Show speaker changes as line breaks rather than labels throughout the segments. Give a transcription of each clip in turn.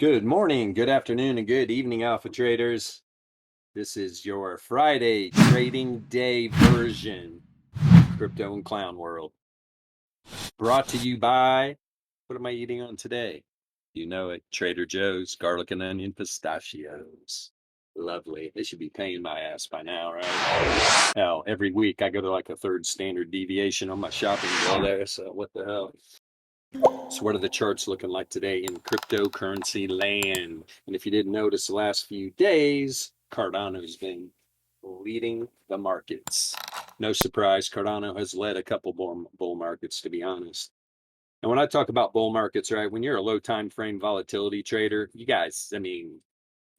Good morning, good afternoon, and good evening, Alpha Traders. This is your Friday trading day version, Crypto and Clown World. Brought to you by, what am I eating on today? You know it, Trader Joe's garlic and onion pistachios. Lovely. They should be paying my ass by now, right? Hell, every week I go to like a third standard deviation on my shopping bill there, so what the hell? So what are the charts looking like today in cryptocurrency land? And if you didn't notice the last few days, Cardano's been leading the markets. No surprise, Cardano has led a couple bull markets, to be honest. And when I talk about bull markets, right, when you're a low time frame volatility trader, you guys, I mean,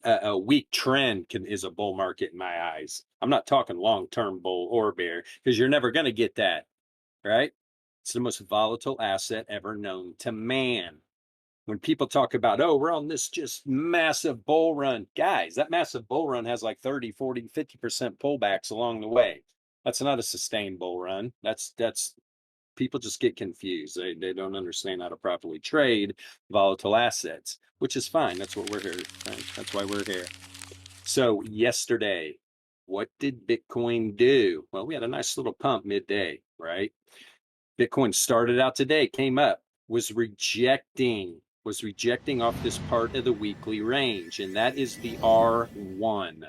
a weak trend is a bull market in my eyes. I'm not talking long term bull or bear because you're never going to get that, right? It's the most volatile asset ever known to man. When people talk about, oh, we're on this just massive bull run, guys, that massive bull run has like 30, 40, 50% pullbacks along the way. That's not a sustained bull run. That's people just get confused. They don't understand how to properly trade volatile assets, which is fine. That's what we're here, right? That's why we're here. So yesterday, what did Bitcoin do? Well, we had a nice little pump midday, right? Bitcoin started out today, came up, was rejecting off this part of the weekly range, and that is the R1.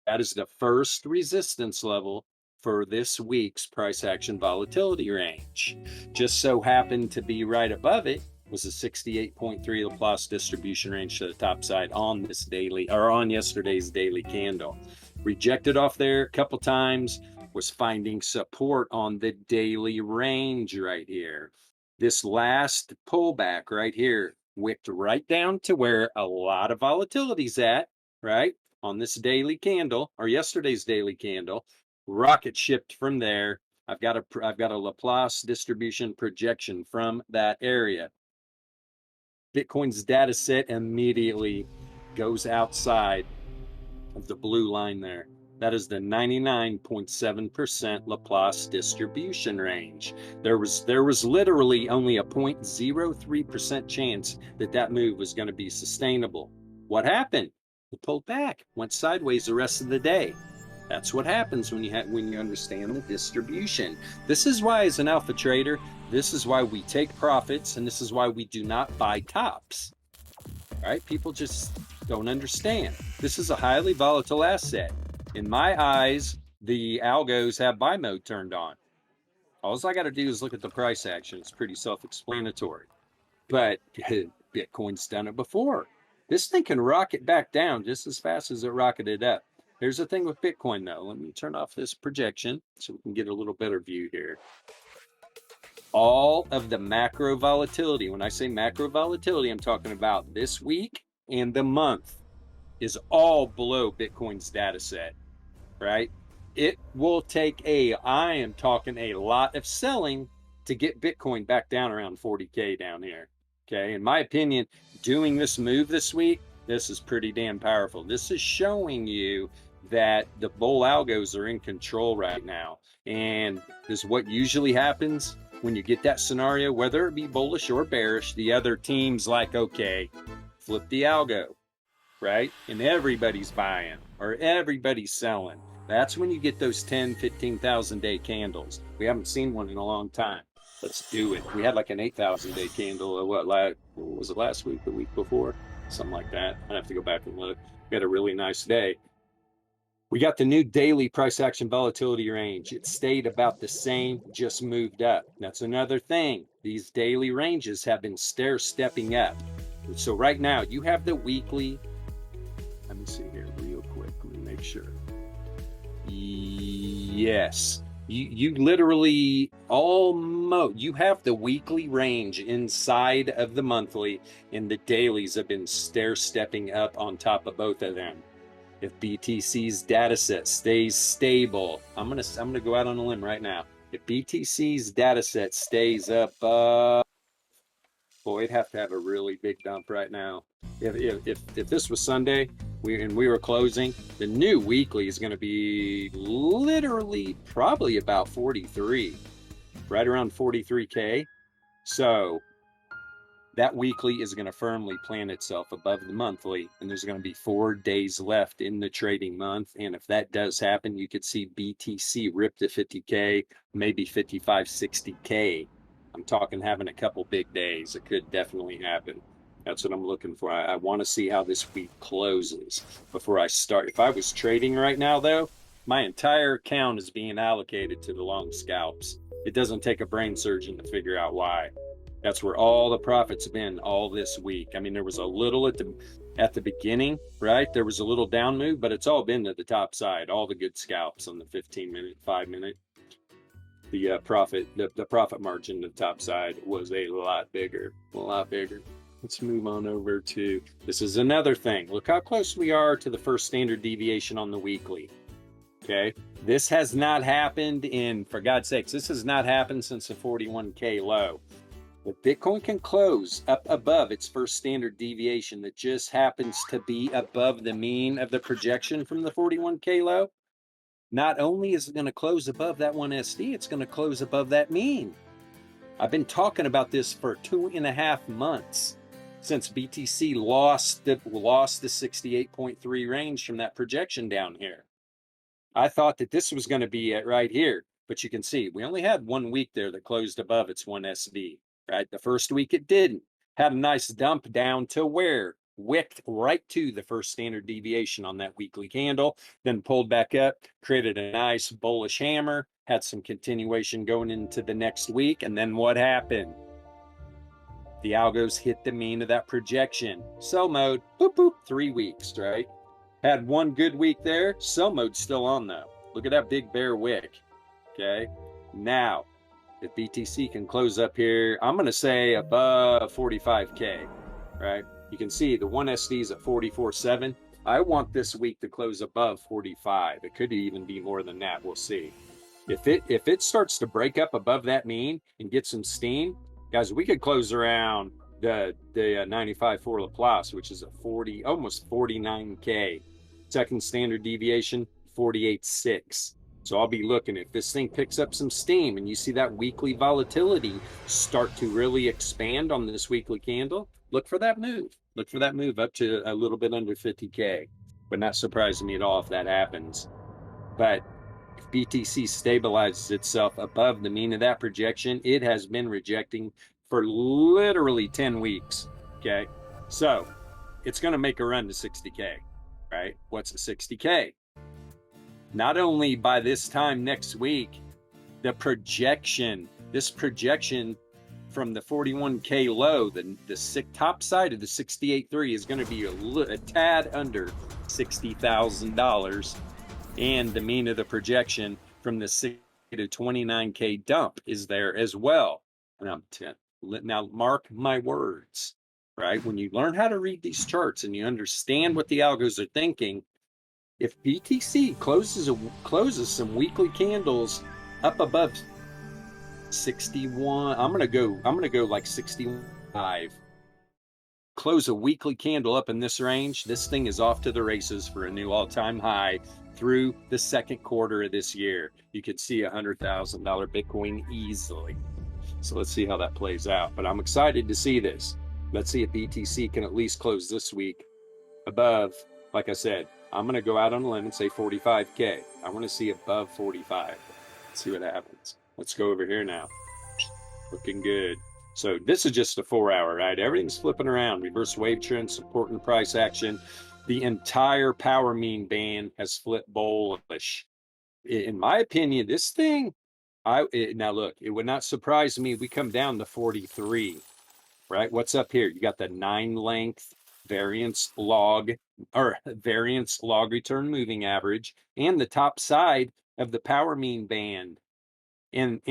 That is the first resistance level for this week's price action volatility range. Just so happened to be right above it was a 68.3 Laplace distribution range to the top side on this daily or on yesterday's daily candle. Rejected off there a couple times, was finding support on the daily range right here. This last pullback right here wicked right down to where a lot of volatility's at, right? On this daily candle or yesterday's daily candle, rocket shipped from there. I've got a Laplace distribution projection from that area. Bitcoin's data set immediately goes outside of the blue line there. That is the 99.7% Laplace distribution range. There was literally only a 0.03% chance that move was going to be sustainable. What happened? It pulled back, went sideways the rest of the day. That's what happens when you understand the distribution. This is why, as an alpha trader, this is why we take profits, and this is why we do not buy tops. Right? People just don't understand. This is a highly volatile asset. In my eyes, the algos have buy mode turned on. All I got to do is look at the price action. It's pretty self-explanatory. But Bitcoin's done it before. This thing can rocket back down just as fast as it rocketed up. Here's the thing with Bitcoin, though. Let me turn off this projection so we can get a little better view here. All of the macro volatility, when I say macro volatility, I'm talking about this week and the month, is all below Bitcoin's data set, right? It will take I am talking a lot of selling to get Bitcoin back down around 40K down here. Okay. In my opinion, doing this move this week, this is pretty damn powerful. This is showing you that the bull algos are in control right now. And this is what usually happens when you get that scenario, whether it be bullish or bearish. The other team's like, okay, flip the algo, right? And everybody's buying or everybody's selling. That's when you get those 10, 15,000 day candles. We haven't seen one in a long time. Let's do it. We had like an 8,000 day candle. What was it last week, the week before? Something like that. I'd have to go back and look. We had a really nice day. We got the new daily price action volatility range. It stayed about the same, just moved up. That's another thing. These daily ranges have been stair-stepping up. So right now you have the weekly. Let me see here real quick. Let me make sure. Yes. You literally almost, you have the weekly range inside of the monthly, and the dailies have been stair-stepping up on top of both of them. If BTC's data set stays stable, I'm gonna go out on a limb right now. If BTC's data set stays up, boy, it'd have to have a really big dump right now. If this was Sunday, we were closing, the new weekly is going to be literally probably about 43, right around 43K. So That weekly is going to firmly plant itself above the monthly, and there's going to be 4 days left in the trading month. And if that does happen, you could see BTC rip to 50K, maybe 55, 60K. I'm talking having a couple big days. It could definitely happen. That's what I'm looking for. I want to see how this week closes before I start. If I was trading right now, though, my entire account is being allocated to the long scalps. It doesn't take a brain surgeon to figure out why. That's where all the profits have been all this week. I mean, there was a little at the beginning, right? There was a little down move, but it's all been to the top side. All the good scalps on the 15-minute, 5-minute. The profit margin to the top side was a lot bigger, a lot bigger. Let's move on over to, this is another thing. Look how close we are to the first standard deviation on the weekly. Okay, this has not happened in, for God's sakes, this has not happened since the 41K low. If Bitcoin can close up above its first standard deviation that just happens to be above the mean of the projection from the 41K low, not only is it going to close above that 1SD, it's going to close above that mean. I've been talking about this for 2.5 months since BTC lost the 68.3 range from that projection down here. I thought that this was going to be it right here, but you can see we only had 1 week there that closed above its 1SD. Right, the first week it didn't. Had a nice dump down to where? Wicked right to the first standard deviation on that weekly candle, then pulled back up, created a nice bullish hammer, had some continuation going into the next week, and then what happened? The algos hit the mean of that projection. Sell mode, boop, boop, 3 weeks, right? Had 1 good week there. Sell mode's still on though. Look at that big bear wick, okay? Now, if BTC can close up here, I'm going to say above 45K, right? You can see the 1SD is at 44.7. I want this week to close above 45. It could even be more than that. We'll see. If it starts to break up above that mean and get some steam, guys, we could close around the 95 for Laplace, which is a 40, almost 49K. Second standard deviation, 48.6. So I'll be looking, if this thing picks up some steam and you see that weekly volatility start to really expand on this weekly candle, look for that move. Look for that move up to a little bit under 50K. Would not surprise me at all if that happens. But if BTC stabilizes itself above the mean of that projection, it has been rejecting for literally 10 weeks. Okay. So it's going to make a run to 60K, right? What's a 60K? Not only by this time next week, this projection from the 41K low, the top side of the 68.3 is going to be a tad under $60,000, and the mean of the projection from the 60 to 29K dump is there as well. And now mark my words, right? When you learn how to read these charts and you understand what the algos are thinking, if BTC closes some weekly candles up above 61, I'm gonna go like 65. Close a weekly candle up in this range, this thing is off to the races for a new all-time high through the second quarter of this year. You could see $100,000 Bitcoin easily. So let's see how that plays out. But I'm excited to see this. Let's see if BTC can at least close this week above, like I said, I'm going to go out on a limb and say 45K. I want to see above 45. Let's see what happens. Let's go over here now. Looking good. So this is just a 4-hour, right? Everything's flipping around. Reverse wave trend, support and price action. The entire power mean band has flipped bullish. In my opinion, this thing, now look, it would not surprise me if we come down to 43, right? What's up here? You got the 9 length variance log return moving average and the top side of the power mean band. And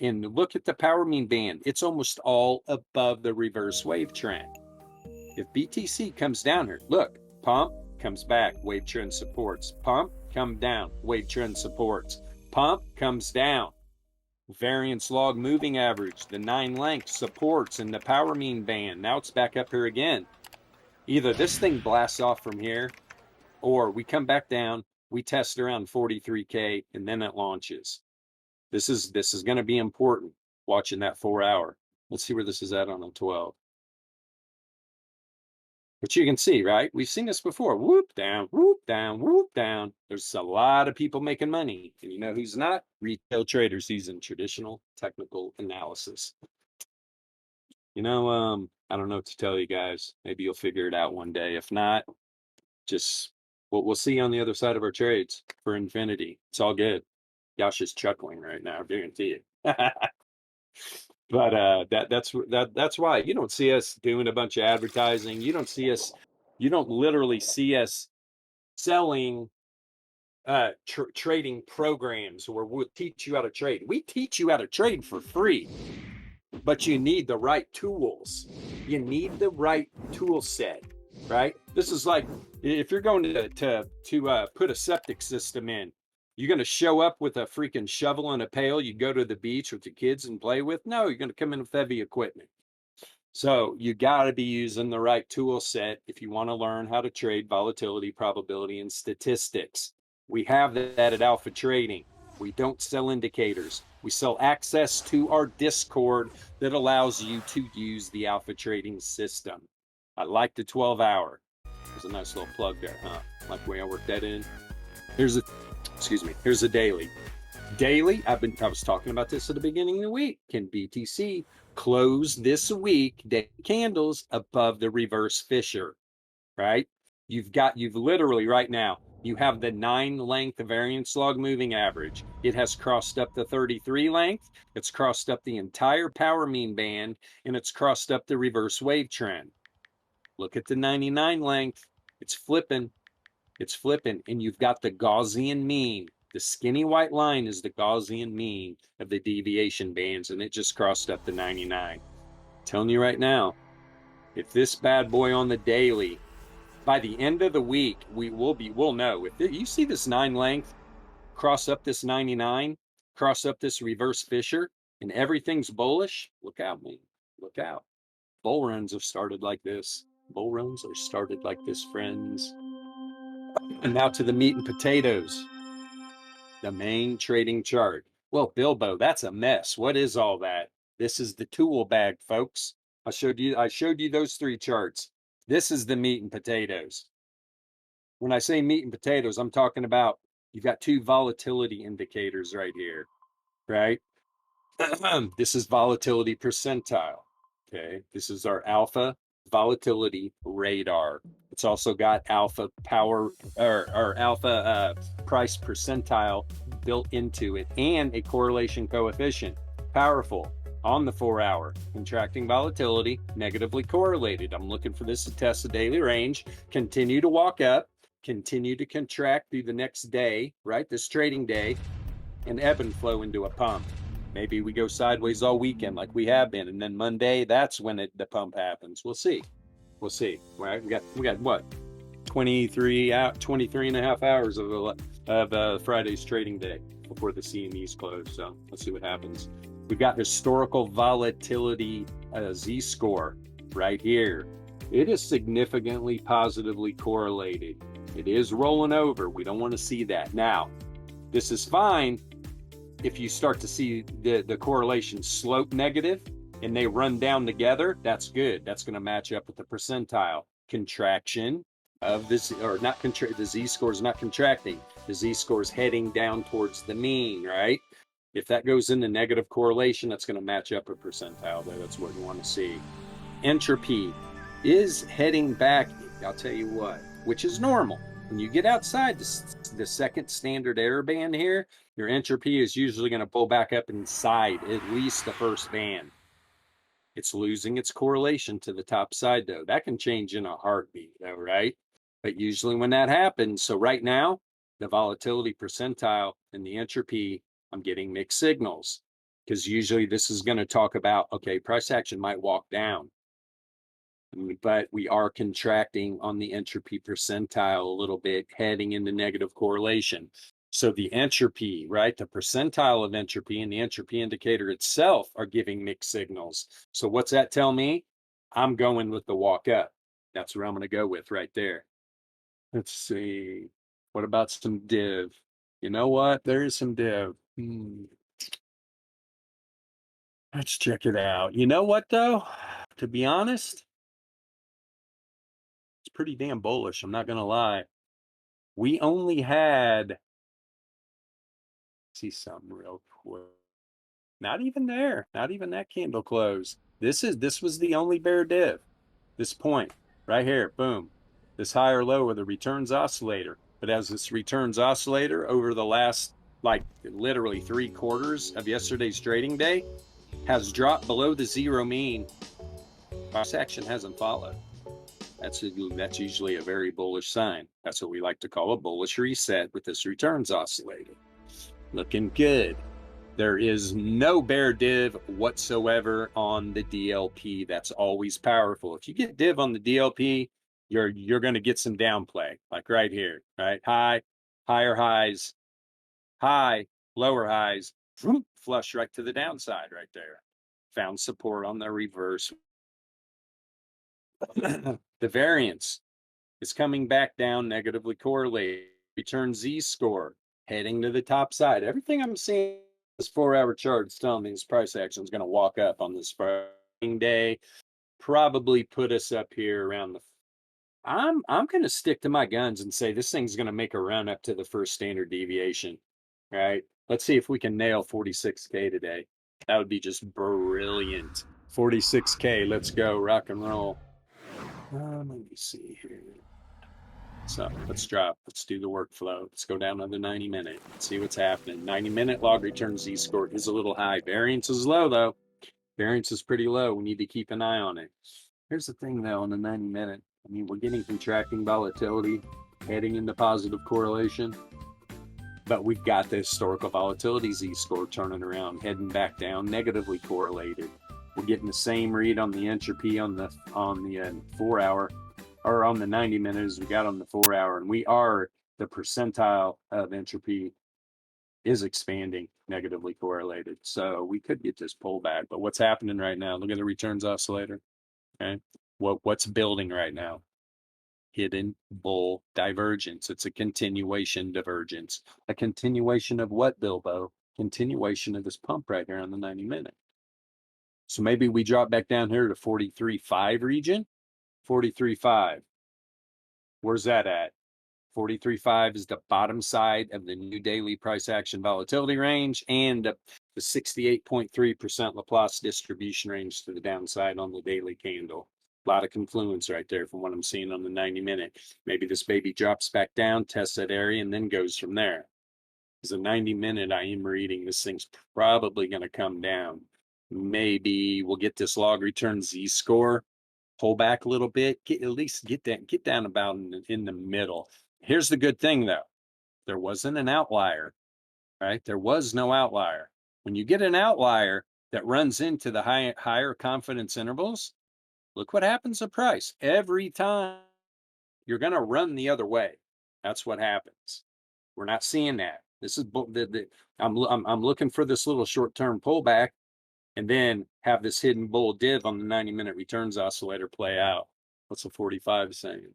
look at the power mean band. It's almost all above the reverse wave trend. If BTC comes down here, look, pump, comes back, wave trend supports, pump, come down, wave trend supports, pump, comes down. Variance log moving average, the 9 length supports in the power mean band. Now it's back up here again. Either this thing blasts off from here, or we come back down, we test around 43K, and then it launches. This is going to be important, watching that 4-hour. Let's see where this is at on a 12. But you can see, right? We've seen this before. Whoop down, whoop down, whoop down. There's a lot of people making money. And you know who's not? Retail traders using traditional technical analysis. I don't know what to tell you guys. Maybe you'll figure it out one day. If not, just we'll see on the other side of our trades for infinity. It's all good. Josh is chuckling right now, I guarantee it. But that's why you don't see us doing a bunch of advertising. You don't literally see us selling trading programs where we'll teach you how to trade. We teach you how to trade for free, but you need the right tools. You need the right tool set, right? This is like if you're going to put a septic system in, you're going to show up with a freaking shovel and a pail. You go to the beach with the kids and play with. No, you're going to come in with heavy equipment. So you got to be using the right tool set if you want to learn how to trade volatility, probability, and statistics. We have that at Alpha Trading. We don't sell indicators. We sell access to our Discord that allows you to use the Alpha Trading system. I like the 12-hour. There's a nice little plug there, huh? Like the way I work that in. Here's a daily. Daily, I was talking about this at the beginning of the week. Can BTC close this week, day candles above the reverse fissure, right? You've literally right now, you have the 9 length variance log moving average. It has crossed up the 33 length. It's crossed up the entire power mean band, and it's crossed up the reverse wave trend. Look at the 99 length. It's flipping. It's flipping, and you've got the Gaussian mean. The skinny white line is the Gaussian mean of the deviation bands, and it just crossed up the 99. I'm telling you right now, if this bad boy on the daily, by the end of the week, we'll know. If you see this 9 length cross up this 99, cross up this reverse fissure, and everything's bullish, look out, man. Look out. Bull runs have started like this. Bull runs are started like this, friends. And now to the meat and potatoes, the main trading chart. Well, Bilbo, that's a mess. What is all that? This is the tool bag, folks. I showed you those 3 charts. This is the meat and potatoes. When I say meat and potatoes, I'm talking about you've got 2 volatility indicators right here, right? This is volatility percentile. Okay. This is our alpha volatility radar. It's also got alpha power or alpha price percentile built into it and a correlation coefficient. Powerful on the 4-hour. Contracting volatility, negatively correlated. I'm looking for this to test the daily range, continue to walk up, continue to contract through the next day, right? This trading day, and ebb and flow into a pump. Maybe we go sideways all weekend like we have been, and then Monday, that's when the pump happens. We'll see. We'll see. Right? We got what? 23 and a half hours of Friday's trading day before the CME's close. So let's see what happens. We've got historical volatility Z-score right here. It is significantly positively correlated. It is rolling over. We don't want to see that. Now, this is fine if you start to see the correlation slope negative and they run down together. That's good. That's going to match up with the percentile contraction of this, or not contract. The Z-score is not contracting. The Z-score is heading down towards the mean, right? If that goes into negative correlation, that's going to match up a percentile there. That's what you want to see. Entropy is heading back. I'll tell you what, which is normal. When you get outside the second standard error band here, your entropy is usually going to pull back up inside at least the first band. It's losing its correlation to the top side, though. That can change in a heartbeat, though, right? But usually when that happens, so right now, the volatility percentile and the entropy, I'm getting mixed signals, because usually this is going to talk about, okay, price action might walk down, but we are contracting on the entropy percentile a little bit, heading into negative correlation. So the entropy, right, the percentile of entropy and the entropy indicator itself are giving mixed signals. So what's that tell me? I'm going with the walk up. That's where I'm going to go with right there. Let's see. What about some div? You know what? There is some div. Let's check it out. You know what, though? To be honest, It's pretty damn bullish. I'm not going to lie. We only had, see something real quick. Not even there. Not even that candle close. This was the only bear div. This point right here, boom. This high or low of the returns oscillator. But as this returns oscillator over the last, like literally 3/4 of yesterday's trading day, has dropped below the zero mean, price action hasn't followed. That's usually a very bullish sign. That's what we like to call a bullish reset with this returns oscillator. Looking good. There is no bear div whatsoever on the DLP. That's always powerful. If you get div on the DLP, you're going to get some downplay, like right here, right? High, higher highs, high, lower highs, flush right to the downside right there. Found support on the reverse. The variance is coming back down, negatively correlated. Return Z score heading to the top side. Everything I'm seeing this 4-hour chart is telling me this price action is going to walk up on this Friday day. Probably put us up here around the. I'm going to stick to my guns and say this thing's going to make a run up to the first standard deviation. Right? Let's see if we can nail 46K today. That would be just brilliant. 46K. Let's go. Rock and roll. Let me see here. So let's drop. Let's do the workflow. Let's go down on the 90-minute. See what's happening. 90-minute log return Z score is a little high. Variance is low though. Variance is pretty low. We need to keep an eye on it. Here's the thing though on the 90-minute. I mean, we're getting contracting volatility, heading into positive correlation. But we've got the historical volatility Z score turning around, heading back down, negatively correlated. We're getting the same read on the entropy on the 4-hour. Or on the 90-minute as we got on the 4-hour, and we are the percentile of entropy is expanding, negatively correlated. So we could get this pullback. But what's happening right now? Look at the returns oscillator. Okay, what's building right now? Hidden bull divergence. It's a continuation divergence. A continuation of what, Bilbo? Continuation of this pump right here on the 90-minute. So maybe we drop back down here to 43.5 region. 43.5. Where's that at? 43.5 is the bottom side of the new daily price action volatility range and the 68.3% Laplace distribution range to the downside on the daily candle. A lot of confluence right there from what I'm seeing on the 90-minute. Maybe this baby drops back down, tests that area, and then goes from there. Because the 90-minute I am reading, this thing's probably going to come down. Maybe we'll get this log return Z score, pull back a little bit, at least get down about in the middle. Here's the good thing though. There wasn't an outlier, right? There was no outlier. When you get an outlier that runs into the higher confidence intervals, look what happens to price. Every time you're going to run the other way. That's what happens. We're not seeing that. This is I'm looking for this little short-term pullback and then have this hidden bull div on the 90-minute returns oscillator play out. What's the 45 saying?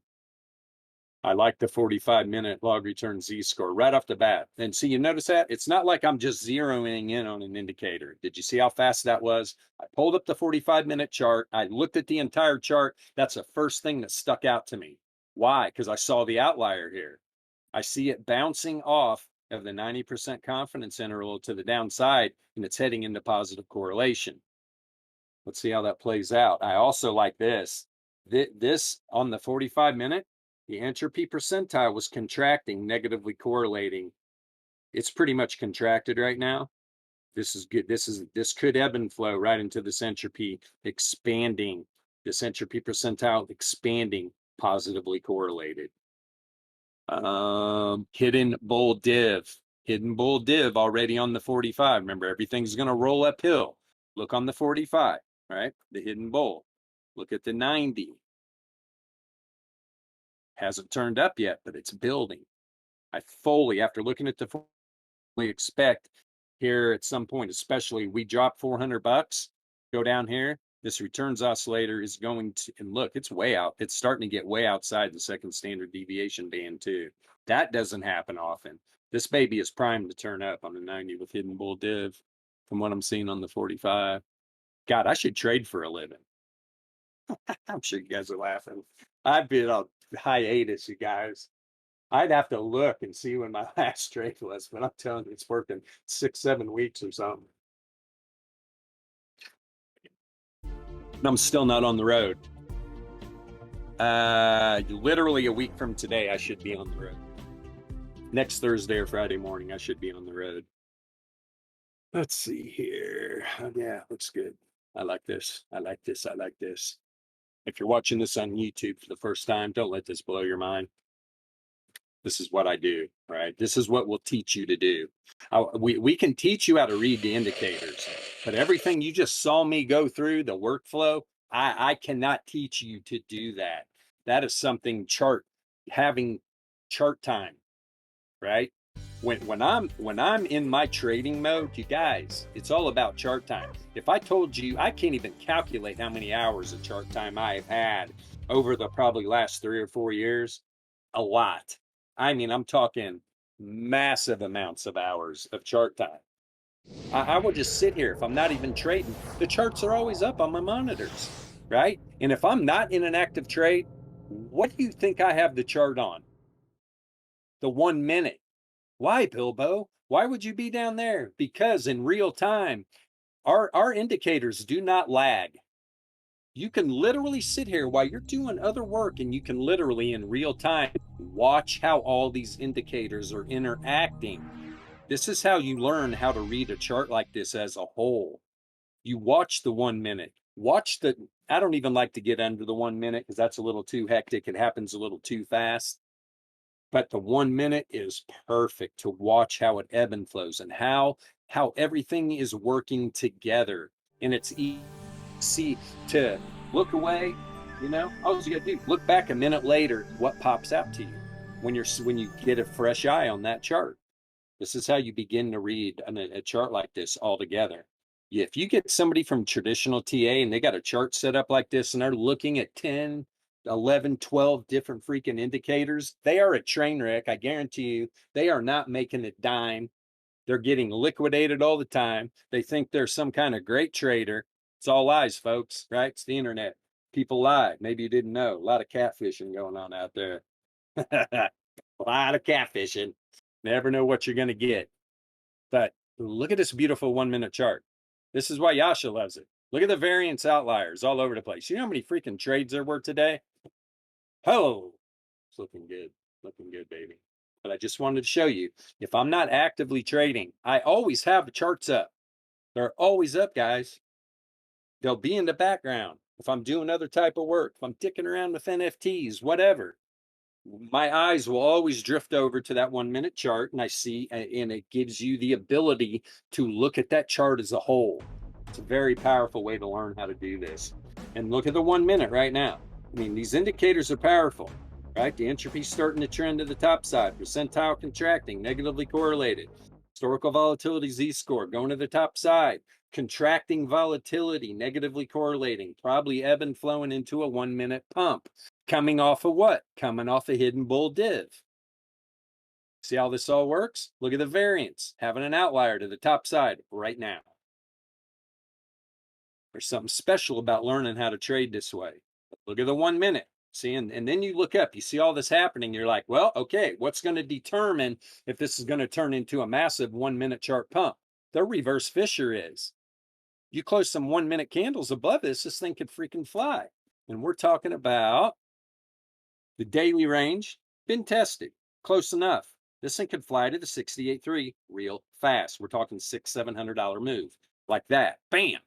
I like the 45-minute log return Z score right off the bat. And see, you notice that? It's not like I'm just zeroing in on an indicator. Did you see how fast that was? I pulled up the 45-minute chart. I looked at the entire chart. That's the first thing that stuck out to me. Why? Because I saw the outlier here. I see it bouncing off of the 90% confidence interval to the downside, and it's heading into positive correlation. Let's see how that plays out. I also like this. This on the 45-minute, the entropy percentile was contracting, negatively correlating. It's pretty much contracted right now. This is good. This could ebb and flow right into this entropy expanding. This entropy percentile expanding, positively correlated. Hidden bull div already on the 45. Remember, everything's going to roll uphill. Look on the 45, right? The hidden bull. Look at the 90. Hasn't turned up yet, but it's building. I fully, after looking at the, we expect here at some point, especially we drop $400, go down here. This returns oscillator is going to, and look, it's way out. It's starting to get way outside the second standard deviation band too. That doesn't happen often. This baby is primed to turn up on the 90 with hidden bull div from what I'm seeing on the 45. God, I should trade for a living. I'm sure you guys are laughing. I've been on hiatus, you guys. I'd have to look and see when my last trade was, but I'm telling you, it's working 6, 7 weeks or something. And I'm still not on the road. Literally a week from today, I should be on the road. Next Thursday or Friday morning, I should be on the road. Let's see here. Yeah, looks good. I like this. I like this. I like this. If you're watching this on YouTube for the first time, don't let this blow your mind. This is what I do, right? This is what we'll teach you to do. We can teach you how to read the indicators, but everything you just saw me go through, the workflow, I cannot teach you to do that. That is something having chart time, right? When I'm in my trading mode, you guys, it's all about chart time. If I told you, I can't even calculate how many hours of chart time I have had over the probably last 3 or 4 years. A lot. I mean, I'm talking massive amounts of hours of chart time. I will just sit here if I'm not even trading. The charts are always up on my monitors, right? And if I'm not in an active trade, what do you think I have the chart on? The 1 minute. Why, Bilbo? Why would you be down there? Because in real time, our indicators do not lag. You can literally sit here while you're doing other work and you can literally in real time watch how all these indicators are interacting. This is how you learn how to read a chart like this as a whole. You watch the 1 minute. I don't even like to get under the 1 minute because that's a little too hectic. It happens a little too fast. But the 1 minute is perfect to watch how it ebb and flows and how everything is working together. And it's easy to look away, all you gotta do, look back a minute later, what pops out to you when you get a fresh eye on that chart. This is how you begin to read a chart like this all together. If you get somebody from traditional TA and they got a chart set up like this and they're looking at 10, 11, 12 different freaking indicators, they are a train wreck. I guarantee you, they are not making a dime. They're getting liquidated all the time. They think they're some kind of great trader. It's all lies, folks, right? It's the internet. People lie. Maybe you didn't know. A lot of catfishing going on out there. A lot of catfishing. Never know what you're going to get. But look at this beautiful 1 minute chart. This is why Yasha loves it. Look at the variance outliers all over the place. You know how many freaking trades there were today? Oh, it's looking good. Looking good, baby. But I just wanted to show you, if I'm not actively trading, I always have the charts up. They're always up, guys. They'll be in the background. If I'm doing other type of work, if I'm dicking around with NFTs, whatever, my eyes will always drift over to that 1 minute chart and and it gives you the ability to look at that chart as a whole. It's a very powerful way to learn how to do this. And look at the 1 minute right now. I mean, these indicators are powerful, right? The entropy starting to trend to the top side, percentile contracting, negatively correlated. Historical volatility Z-score going to the top side, contracting volatility, negatively correlating, probably ebb and flowing into a 1 minute pump. Coming off of what? Coming off a hidden bull div. See how this all works? Look at the variance, having an outlier to the top side right now. There's something special about learning how to trade this way. Look at the 1 minute. See, and then you look up, you see all this happening. You're like, well, okay, what's going to determine if this is going to turn into a massive 1 minute chart pump? The reverse Fisher is. You close some 1 minute candles above this thing could freaking fly. And we're talking about the daily range, been tested, close enough. This thing could fly to the 68.3 real fast. We're talking $600-700 move like that. Bam.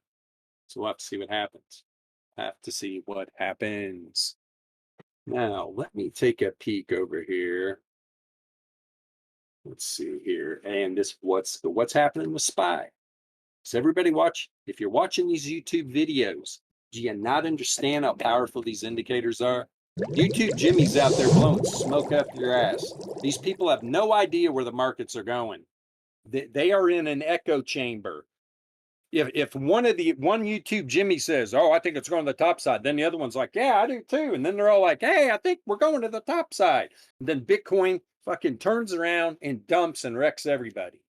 So we'll have to see what happens. Have to see what happens. Now, let me take a peek over here. Let's see here. And this what's happening with SPY. So everybody watch, if you're watching these YouTube videos, do you not understand how powerful these indicators are? YouTube Jimmy's out there blowing smoke up your ass. These people have no idea where the markets are going. They are in an echo chamber. If one YouTube Jimmy says, "Oh, I think it's going to the top side," then the other one's like, "Yeah, I do too," and then they're all like, "Hey, I think we're going to the top side." And then Bitcoin fucking turns around and dumps and wrecks everybody.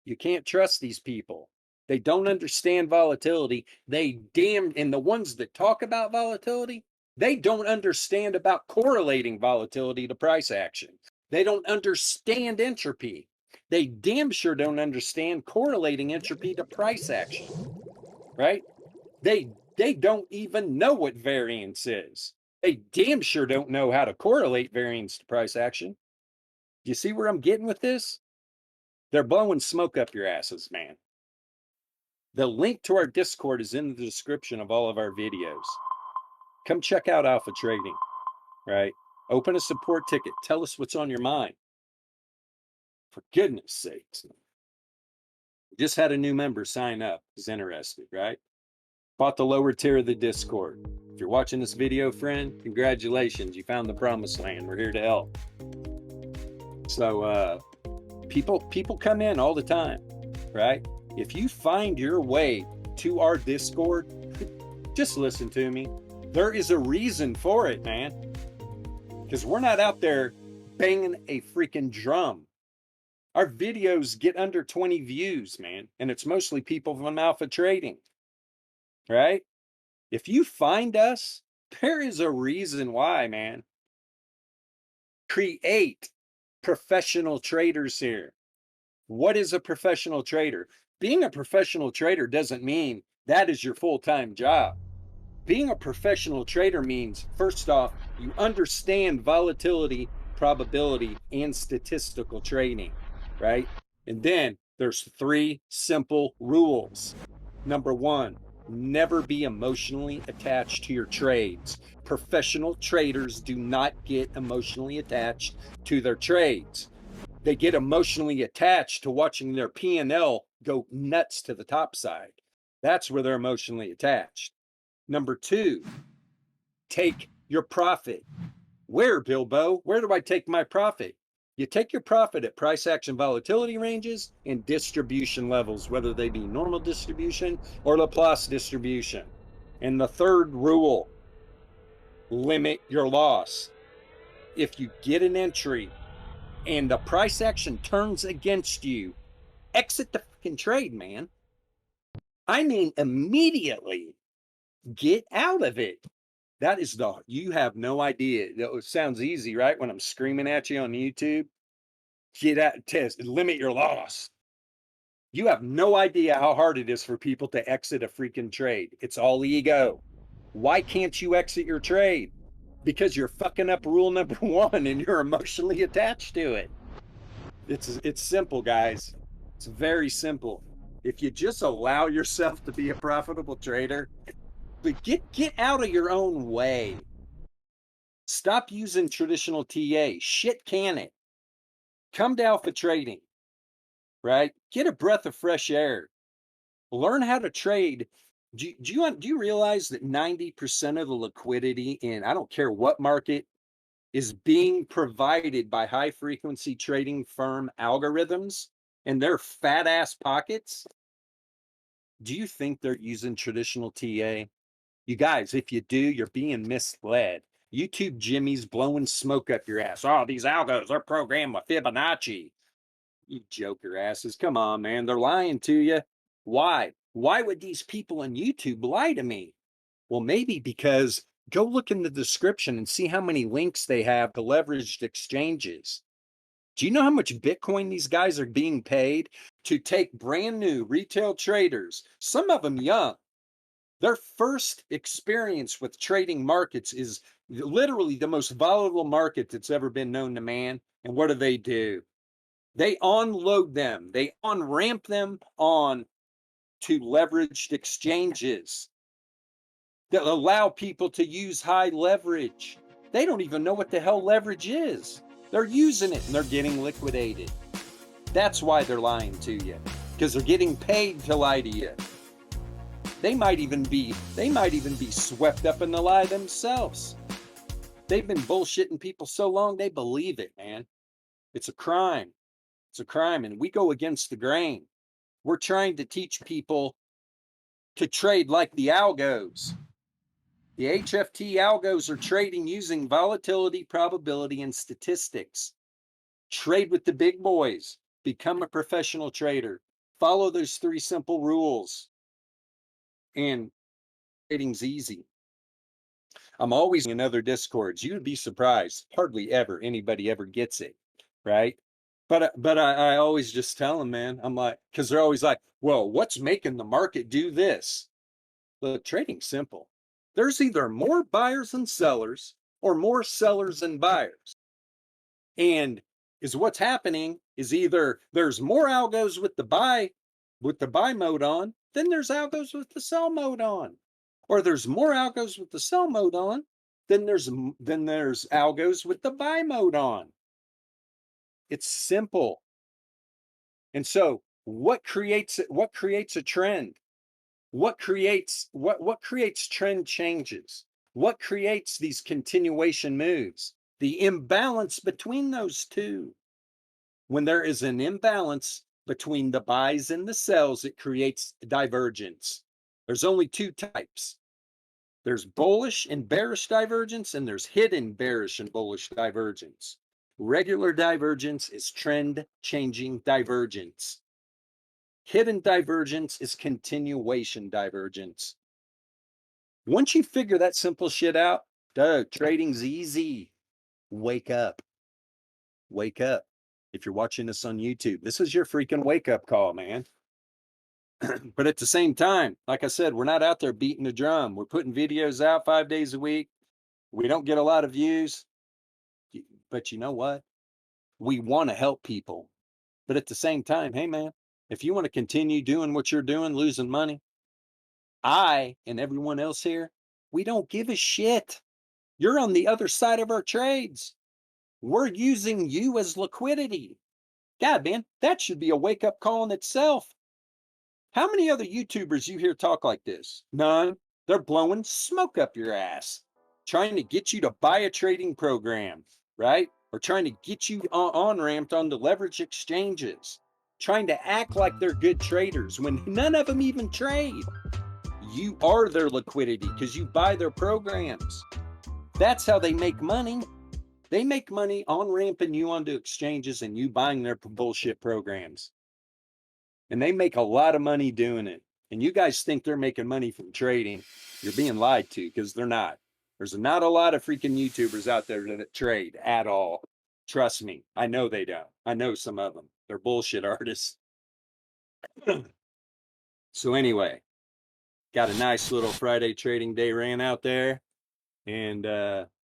You can't trust these people. They don't understand volatility. And the ones that talk about volatility, They don't understand about correlating volatility to price action. They don't understand entropy. They damn sure don't understand correlating entropy to price action, right? They don't even know what variance is. They damn sure don't know how to correlate variance to price action. Do you see where I'm getting with this? They're blowing smoke up your asses, man. The link to our Discord is in the description of all of our videos. Come check out Alpha Trading, right? Open a support ticket. Tell us what's on your mind. For goodness sakes. Just had a new member sign up. Is interested, right? Bought the lower tier of the Discord. If you're watching this video, friend, congratulations. You found the promised land. We're here to help. So people come in all the time, right? If you find your way to our Discord, just listen to me. There is a reason for it, man. Because we're not out there banging a freaking drum. Our videos get under 20 views, man. And it's mostly people from Alpha Trading, right? If you find us, there is a reason why, man. Create professional traders here. What is a professional trader? Being a professional trader doesn't mean that is your full-time job. Being a professional trader means, first off, you understand volatility, probability, and statistical trading, right? And then there's 3 simple rules. Number 1, never be emotionally attached to your trades. Professional traders do not get emotionally attached to their trades. They get emotionally attached to watching their P&L go nuts to the top side. That's where they're emotionally attached. Number 2, take your profit. Where, Bilbo? Where do I take my profit? You take your profit at price action volatility ranges and distribution levels, whether they be normal distribution or Laplace distribution. And the 3rd rule, limit your loss. If you get an entry and the price action turns against you, exit the fucking trade, man. I mean, immediately get out of it. That is you have no idea. It sounds easy, right? When I'm screaming at you on YouTube, get out, test, limit your loss. You have no idea how hard it is for people to exit a freaking trade. It's all ego. Why can't you exit your trade? Because you're fucking up rule number 1 and you're emotionally attached to it. It's simple, guys. It's very simple. If you just allow yourself to be a profitable trader, but get out of your own way. Stop using traditional TA. Shit can it. Come to Alpha Trading, right? Get a breath of fresh air. Learn how to trade. Do you realize that 90% of the liquidity in, I don't care what market, is being provided by high frequency trading firm algorithms and their fat ass pockets? Do you think they're using traditional TA? You guys, if you do, you're being misled. YouTube Jimmy's blowing smoke up your ass. Oh, these algos are programmed with Fibonacci. You joker asses. Come on, man. They're lying to you. Why? Why would these people on YouTube lie to me? Well, maybe because go look in the description and see how many links they have to leveraged exchanges. Do you know how much Bitcoin these guys are being paid to take brand new retail traders, some of them young? Their first experience with trading markets is literally the most volatile market that's ever been known to man. And what do? They unload them, they on-ramp them on to leveraged exchanges that allow people to use high leverage. They don't even know what the hell leverage is. They're using it and they're getting liquidated. That's why they're lying to you, because they're getting paid to lie to you. They might even be swept up in the lie themselves. They've been bullshitting people so long they believe it, man. It's a crime. It's a crime, and we go against the grain. We're trying to teach people to trade like the algos. The HFT algos are trading using volatility, probability, and statistics. Trade with the big boys. Become a professional trader. Follow those 3 simple rules. And trading's easy. I'm always in other discords. You'd be surprised. Hardly ever anybody ever gets it, right? But I always just tell them, man. I'm like, because they're always like, well, what's making the market do this? Look, trading's simple. There's either more buyers than sellers or more sellers than buyers. And is what's happening is either there's more algos with the buy mode on than there's algos with the sell mode on. Or there's more algos with the sell mode on than there's algos with the buy mode on. It's simple. And so what creates a trend? What creates trend changes? What creates these continuation moves? The imbalance between those two. When there is an imbalance between the buys and the sells, it creates divergence. There's only two types. There's bullish and bearish divergence, and there's hidden bearish and bullish divergence. Regular divergence is trend changing divergence. Hidden divergence is continuation divergence. Once you figure that simple shit out, dude, trading's easy. Wake up. Wake up. If you're watching this on YouTube, this is your freaking wake up call, man. But at the same time, like I said, we're not out there beating the drum. We're putting videos out 5 days a week. We don't get a lot of views, but you know what? We want to help people. But at the same time, hey, man, if you want to continue doing what you're doing, losing money, I and everyone else here, we don't give a shit. You're on the other side of our trades. We're using you as liquidity. God, man, that should be a wake up call in itself. How many other YouTubers you hear talk like this? None. They're blowing smoke up your ass, trying to get you to buy a trading program, right? Or trying to get you on ramped on the leverage exchanges, trying to act like they're good traders when none of them even trade. You are their liquidity because you buy their programs. That's how they make money. They make money on ramping you onto exchanges and you buying their bullshit programs. And they make a lot of money doing it. And you guys think they're making money from trading. You're being lied to because they're not. There's not a lot of freaking YouTubers out there that trade at all. Trust me, I know they don't. I know some of them. They're bullshit artists. So anyway, got a nice little Friday trading day ran out there and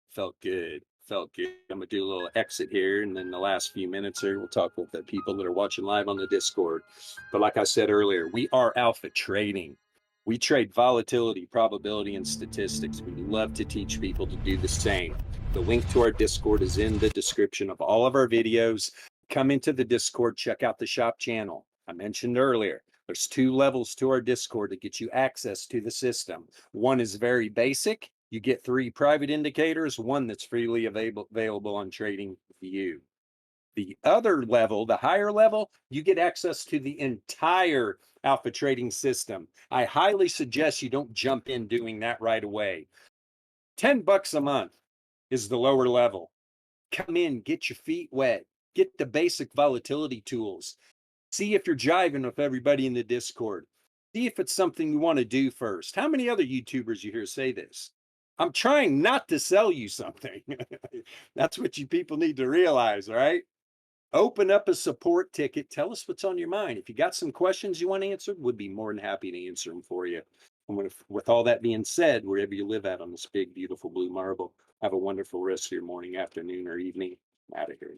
felt good. Felt good. I'm gonna do a little exit here, and then the last few minutes here, we'll talk with the people that are watching live on the Discord. But like I said earlier, we are alpha trading. We trade volatility, probability, and statistics. We love to teach people to do the same. The link to our Discord is in the description of all of our videos. Come into the Discord, check out the shop channel. I mentioned earlier, there's 2 levels to our Discord to get you access to the system. One is very basic. You get 3 private indicators, one that's freely available on TradingView. The other level, the higher level, you get access to the entire alpha trading system. I highly suggest you don't jump in doing that right away. $10 a month is the lower level. Come in, get your feet wet, get the basic volatility tools. See if you're jiving with everybody in the Discord. See if it's something you want to do first. How many other YouTubers you hear say this? I'm trying not to sell you something. That's what you people need to realize, right? Open up a support ticket. Tell us what's on your mind. If you got some questions you want answered, we'd be more than happy to answer them for you. And with all that being said, wherever you live at on this big, beautiful blue marble, have a wonderful rest of your morning, afternoon, or evening. I'm out of here.